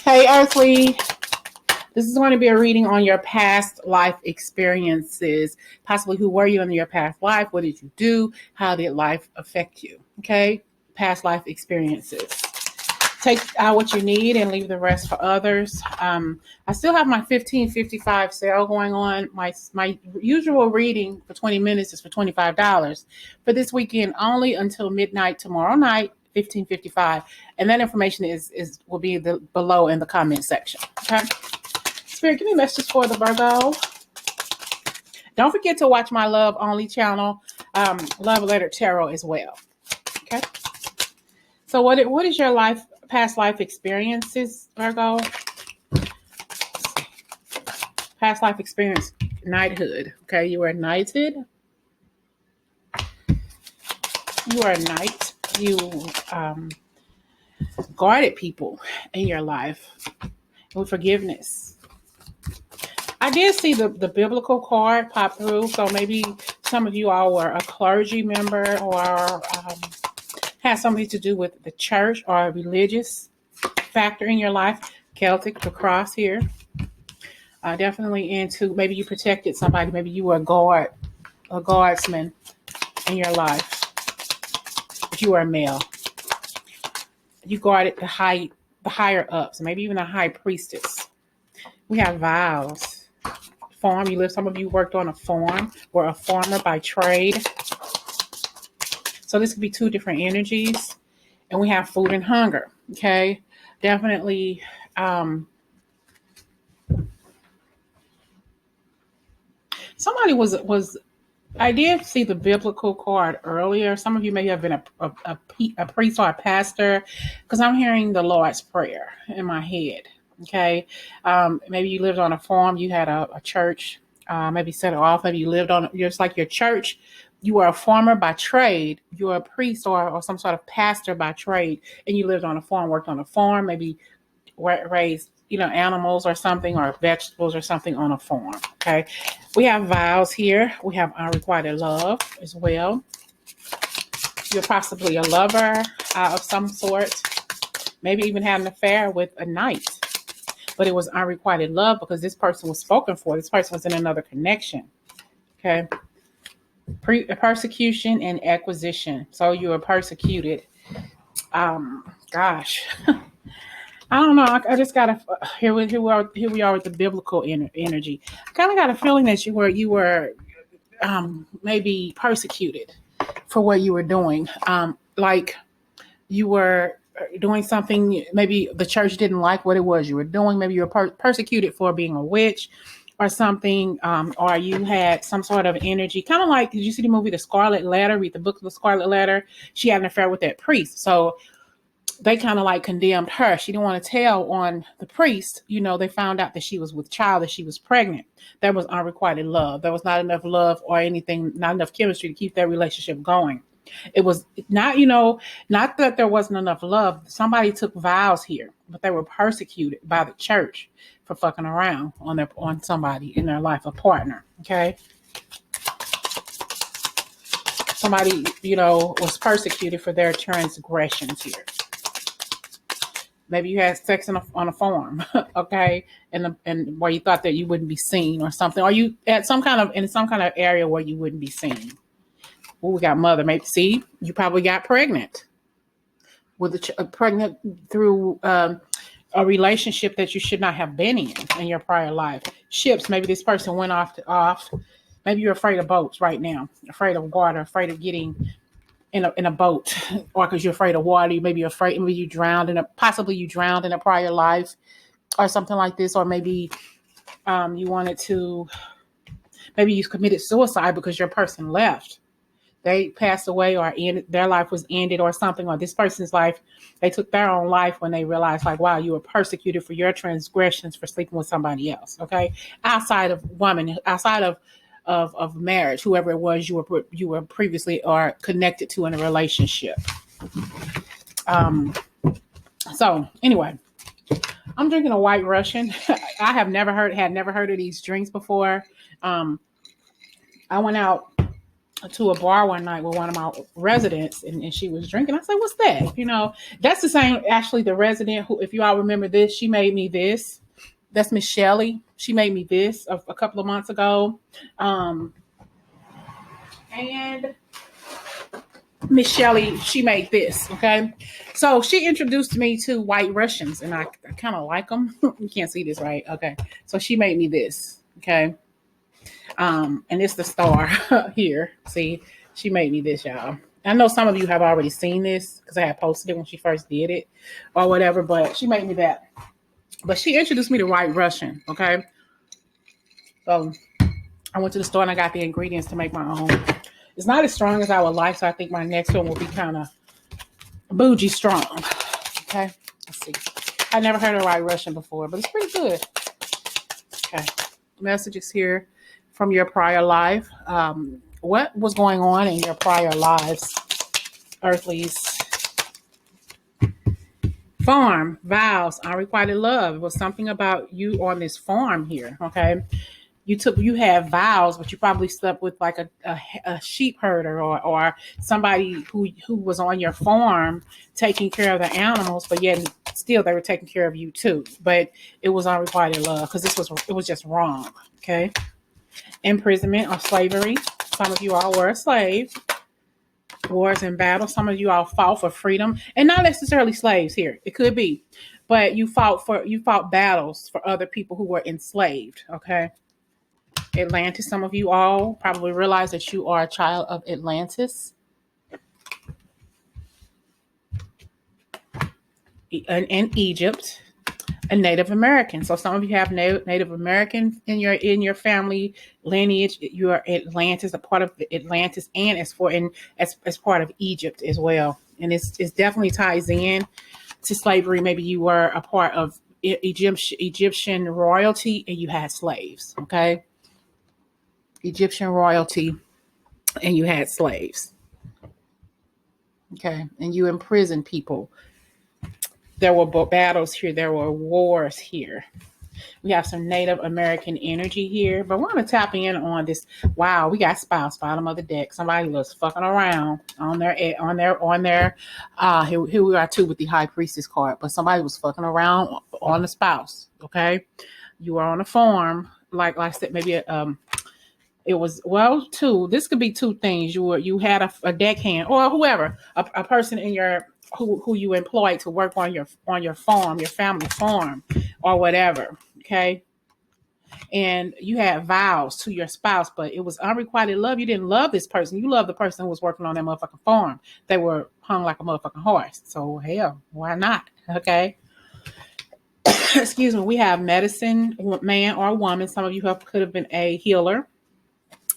Hey, Earthly. This is going to be a reading on your past life experiences. Possibly who were you in your past life? What did you do? How did life affect you? Okay? Past life experiences. Take out what you need and leave the rest for others. I still have my 15.55 sale going on. My usual reading for 20 minutes is for $25. For this weekend only until midnight tomorrow night, 15.55. And that information will be below in the comment section. Okay? Spirit, give me messages for the Virgo. Don't forget to watch my Love Only channel, Love Letter Tarot as well. Okay. So what is your past life experiences, Virgo? Past life experience, knighthood. Okay, you were knighted. You are a knight. You guarded people in your life with forgiveness. I did see the biblical card pop through, so maybe some of you all were a clergy member or had something to do with the church or a religious factor in your life. Celtic, the cross here. Definitely into, maybe you protected somebody. Maybe you were a guardsman in your life. If you were a male. You guarded the higher ups, maybe even a high priestess. We have vows. Farm, some of you worked on a farm, were a farmer by trade. So this could be two different energies. And we have food and hunger. Okay. Definitely somebody was I did see the biblical card earlier. Some of you may have been a priest or a pastor, because I'm hearing the Lord's Prayer in my head. Okay. Maybe you lived on a farm, you had a church, maybe set it off. Maybe you lived on, just like your church, you were a farmer by trade, you were a priest or some sort of pastor by trade, and you lived on a farm, worked on a farm, maybe raised, animals or something, or vegetables or something on a farm. Okay. We have vows here. We have unrequited love as well. You're possibly a lover of some sort, maybe even had an affair with a knight. But it was unrequited love because this person was spoken for. This person was in another connection. Okay. Persecution and acquisition. So you were persecuted. Gosh. I don't know. I just got a here we are with the biblical energy. I kind of got a feeling that you were maybe persecuted for what you were doing. Like you were doing something, maybe the church didn't like what it was you were doing. Maybe you were persecuted for being a witch or something, or you had some sort of energy. Kind of like, did you see the movie The Scarlet Letter? Read the book of The Scarlet Letter. She had an affair with that priest. So they kind of like condemned her. She didn't want to tell on the priest. They found out that she was with child, that she was pregnant. There was unrequited love. There was not enough love or anything, not enough chemistry to keep that relationship going. It was not, not that there wasn't enough love. Somebody took vows here, but they were persecuted by the church for fucking around on somebody in their life, a partner. Okay. Somebody, was persecuted for their transgressions here. Maybe you had sex on a farm, okay, and where you thought that you wouldn't be seen or something, or you in some kind of area where you wouldn't be seen. Well, we got mother. Maybe see you probably got pregnant pregnant through a relationship that you should not have been in your prior life. Ships. Maybe this person went off. Maybe you're afraid of boats right now, afraid of water, afraid of getting in a boat, or because you're afraid of water. You may be afraid, maybe you drowned possibly you drowned in a prior life or something like this. Or maybe you wanted to, maybe you committed suicide because your person left. They passed away or their life was ended or something, or this person's life, they took their own life when they realized like, wow, you were persecuted for your transgressions for sleeping with somebody else. Okay. Outside of woman, outside of marriage, whoever it was you were previously or connected to in a relationship. So anyway, I'm drinking a White Russian. I had never heard of these drinks before. I went out to a bar one night with one of my residents, and she was drinking. I said, what's that? That's the same, actually, the resident who, if you all remember this, she made me this. That's Miss Shelley. She made me this a couple of months ago. And Miss Shelley, she made this. Okay. So she introduced me to White Russians, and I kind of like them. You can't see this, right? Okay. So she made me this. Okay. And it's the star here. See, she made me this, y'all. I know some of you have already seen this because I had posted it when she first did it or whatever, but she made me that. But she introduced me to White Russian, okay? So I went to the store and I got the ingredients to make my own. It's not as strong as I would like, so I think my next one will be kind of bougie strong, okay? Let's see. I never heard of White Russian before, but it's pretty good. Okay. Messages here from your prior life. What was going on in your prior lives, Earthlies? Farm, vows, unrequited love. It was something about you on this farm here, okay? You had vows, but you probably slept with like a sheep herder or somebody who was on your farm taking care of the animals, but yet still they were taking care of you too. But it was unrequited love because it was just wrong, okay? Imprisonment or slavery. Some of you all were a slave. Wars and battles. Some of you all fought for freedom, and not necessarily slaves here. It could be, but you fought battles for other people who were enslaved. Okay. Atlantis. Some of you all probably realize that you are a child of Atlantis. And Egypt. A Native American. So some of you have Native American in your family lineage. You are Atlantis, a part of the Atlantis, and as part of Egypt as well. And it's definitely ties in to slavery. Maybe you were a part of Egyptian royalty and you had slaves. Okay, Egyptian royalty and you had slaves. Okay, and you imprisoned people. There were battles here. There were wars here. We have some Native American energy here, but we're going to tap in on this. Wow, we got spouse, bottom of the deck. Somebody was fucking around on their, here we are too with the High Priestess card, but somebody was fucking around on the spouse. Okay. You are on a farm. Like I said, maybe, it was, well, this could be two things. You had a deckhand or whoever, a person in your, who you employed to work on your farm, your family farm or whatever. Okay. And you had vows to your spouse, but it was unrequited love. You didn't love this person. You loved the person who was working on that motherfucking farm. They were hung like a motherfucking horse. So hell, why not? Okay. Excuse me. We have medicine, man or woman. Some of you could have been a healer.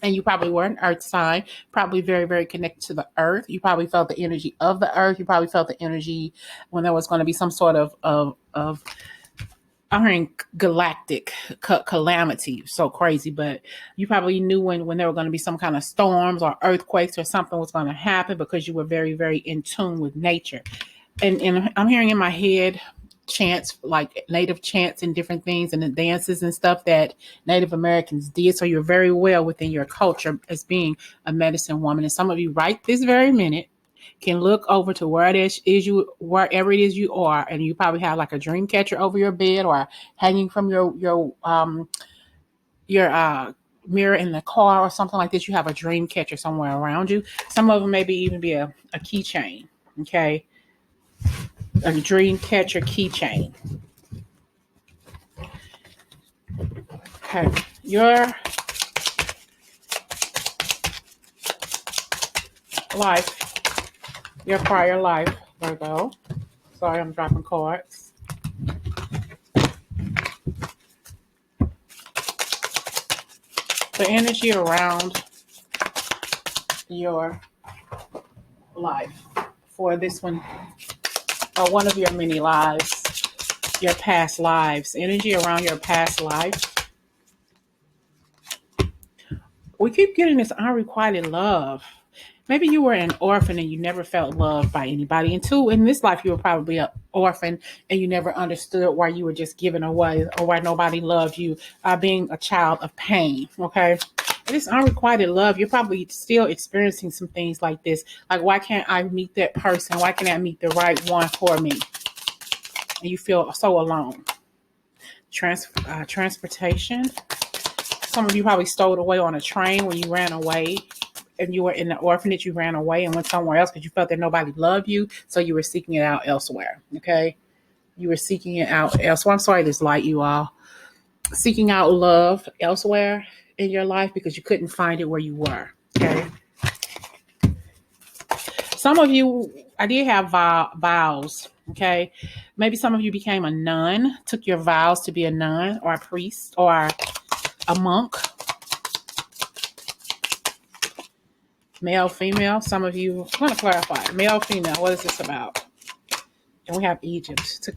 And you probably were an earth sign, probably very, very connected to the earth. You probably felt the energy of the earth. You probably felt the energy when there was going to be some sort of I'm hearing galactic calamity. So crazy. But you probably knew when there were going to be some kind of storms or earthquakes or something was going to happen because you were very, very in tune with nature. And I'm hearing in my head chants, like native chants and different things and the dances and stuff that Native Americans did. So you're very well within your culture as being a medicine woman. And some of you right this very minute can look over to wherever it is you are, and you probably have like a dream catcher over your bed or hanging from your mirror in the car or something like this. You have a dream catcher somewhere around you. Some of them maybe even be a keychain. Okay. A dream catcher keychain. Okay. Your life, your prior life, Virgo. Sorry, I'm dropping cards. The energy around your life for this one, or one of your many lives, your past lives, energy around your past life. We keep getting this unrequited love. Maybe you were an orphan and you never felt loved by anybody. And two, in this life, you were probably an orphan and you never understood why you were just given away or why nobody loved you, being a child of pain. Okay. This unrequited love, you're probably still experiencing some things like this. Like, why can't I meet that person? Why can't I meet the right one for me? And you feel so alone. Transportation. Some of you probably stowed away on a train when you ran away. And you were in the orphanage, you ran away and went somewhere else because you felt that nobody loved you. So you were seeking it out elsewhere. Okay. You were seeking it out elsewhere. I'm sorry this light, you all. Seeking out love elsewhere in your life because you couldn't find it where you were. Okay. Some of you, I did have vows. Okay. Maybe some of you became a nun, took your vows to be a nun or a priest or a monk. Male, female. Some of you, I'm going to clarify. Male, female. What is this about? And we have Egypt.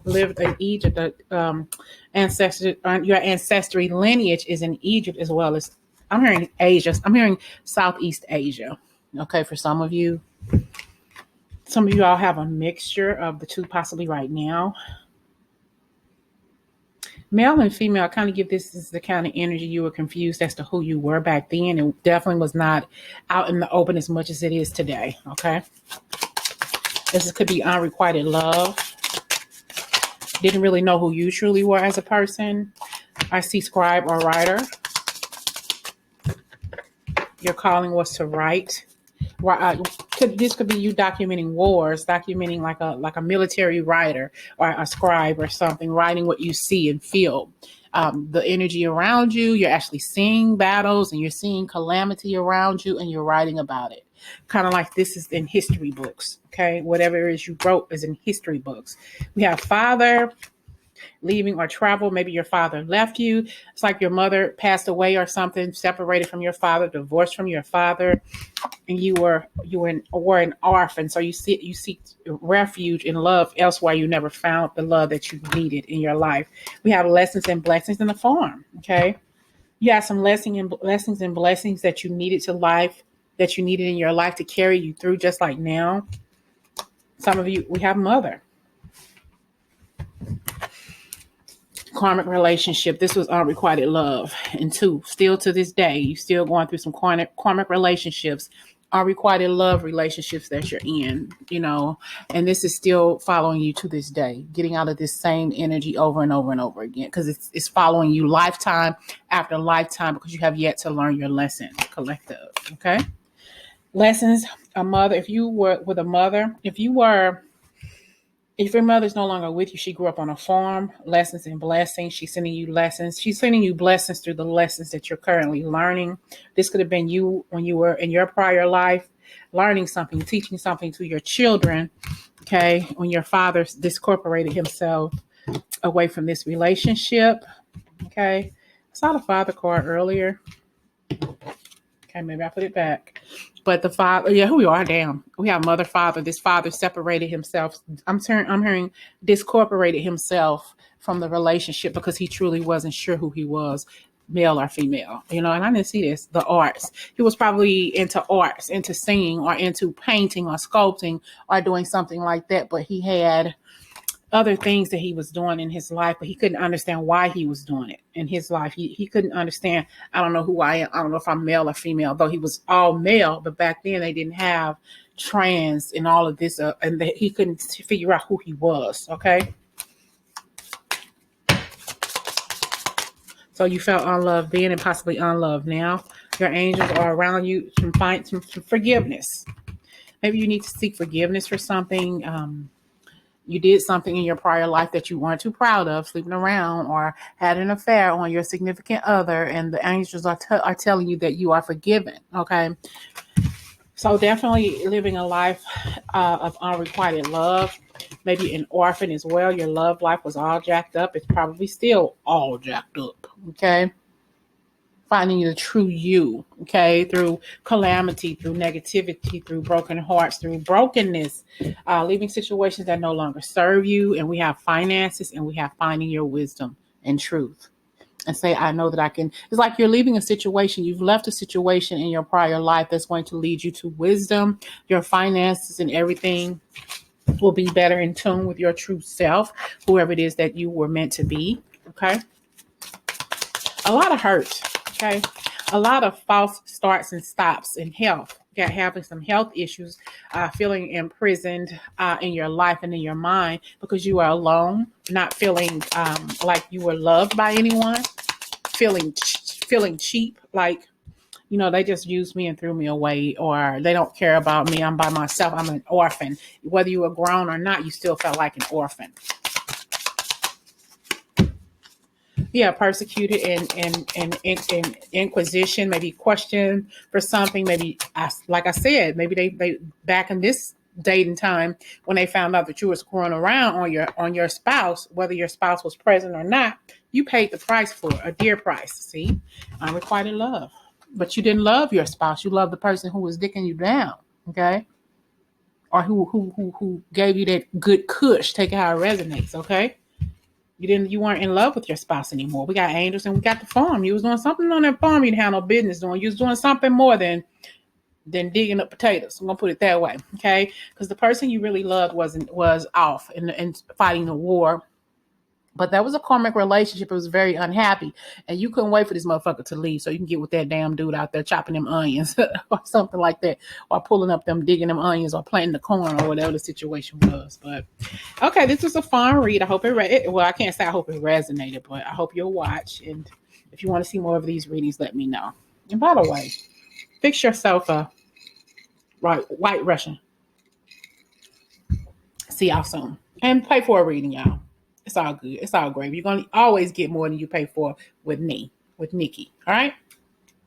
Lived in Egypt. Your ancestry lineage is in Egypt as well as, I'm hearing Asia. I'm hearing Southeast Asia. Okay, for some of you. Some of you all have a mixture of the two possibly right now. Male and female, I kind of give this is the kind of energy you were confused as to who you were back then. It definitely was not out in the open as much as it is today. Okay. This could be unrequited love. Didn't really know who you truly were as a person. I see scribe or writer. Your calling was to write. This could be you documenting wars, documenting like a military writer or a scribe or something, writing what you see and feel. The energy around you, you're actually seeing battles and you're seeing calamity around you and you're writing about it. Kind of like this is in history books. Okay. Whatever it is you wrote is in history books. We have father, leaving or travel. Maybe your father left you. It's like your mother passed away or something, separated from your father, divorced from your father, and you were an orphan. So you seek refuge in love elsewhere. You never found the love that you needed in your life. We have lessons and blessings in the farm. Okay, you have some lessons and blessings that you needed in your life to carry you through, just like now. Some of you, we have mother. Karmic relationship. This was unrequited love. And two, still to this day, you still going through some karmic relationships, unrequited love relationships that you're in, and this is still following you to this day, getting out of this same energy over and over and over again, because it's following you lifetime after lifetime because you have yet to learn your lesson. Collective. Okay. Lessons, a mother. If you were with a mother, if your mother's no longer with you, she grew up on a farm, lessons and blessings. She's sending you lessons. She's sending you blessings through the lessons that you're currently learning. This could have been you when you were in your prior life, learning something, teaching something to your children. Okay. When your father discorporated himself away from this relationship. Okay. I saw the father card earlier. Okay. Maybe I put it back. But the father, who we are, damn. We have mother, father. This father separated himself. I'm hearing discorporated himself from the relationship because he truly wasn't sure who he was, male or female. And I didn't see this. The arts. He was probably into arts, into singing, or into painting or sculpting or doing something like that. But he had other things that he was doing in his life, but he couldn't understand why he was doing it in his life. He couldn't understand. I don't know who I am. I don't know if I'm male or female, though he was all male, but back then they didn't have trans and all of this, and he couldn't figure out who he was. Okay. So you felt unloved then and possibly unloved now. Your angels are around you to find some forgiveness. Maybe you need to seek forgiveness for something. You did something in your prior life that you weren't too proud of, sleeping around or had an affair on your significant other, and the angels are telling you that you are forgiven. Okay. So definitely living a life of unrequited love. Maybe an orphan as well. Your love life was all jacked up. It's probably still all jacked up. Okay. Finding the true you, okay, through calamity, through negativity, through broken hearts, through brokenness, leaving situations that no longer serve you. And we have finances, and we have finding your wisdom and truth. And say, I know that I can. It's like you're leaving a situation. You've left a situation in your prior life that's going to lead you to wisdom. Your finances and everything will be better in tune with your true self, whoever it is that you were meant to be. Okay. A lot of hurt. Okay. a lot of false starts and stops in health. Got having some health issues, feeling imprisoned in your life and in your mind because you are alone, not feeling like you were loved by anyone, feeling cheap, like they just used me and threw me away, or they don't care about me. I'm by myself. I'm an orphan. Whether you were grown or not, you still felt like an orphan. Yeah, persecuted and inquisition, maybe questioned for something. Maybe, like I said, maybe they back in this date and time when they found out that you were screwing around on your spouse, whether your spouse was present or not, you paid the price for it, a dear price. See, unrequited love. But you didn't love your spouse. You loved the person who was dicking you down, okay? Or who gave you that good cush. Take it how it resonates, okay? You weren't in love with your spouse anymore. We got angels and we got the farm. You was doing something on that farm you didn't have no business doing. You was doing something more than digging up potatoes. I'm gonna put it that way, okay? Because the person you really loved was off and fighting the war. But that was a karmic relationship. It was very unhappy. And you couldn't wait for this motherfucker to leave so you can get with that damn dude out there chopping them onions or something like that. Or pulling up them, digging them onions or planting the corn or whatever the situation was. But, okay, this was a fun read. I hope I can't say I hope it resonated, but I hope you'll watch. And if you want to see more of these readings, let me know. And by the way, fix yourself a white Russian. See y'all soon. And pay for a reading, y'all. It's all good. It's all great. You're going to always get more than you pay for with me, with Nikki. All right?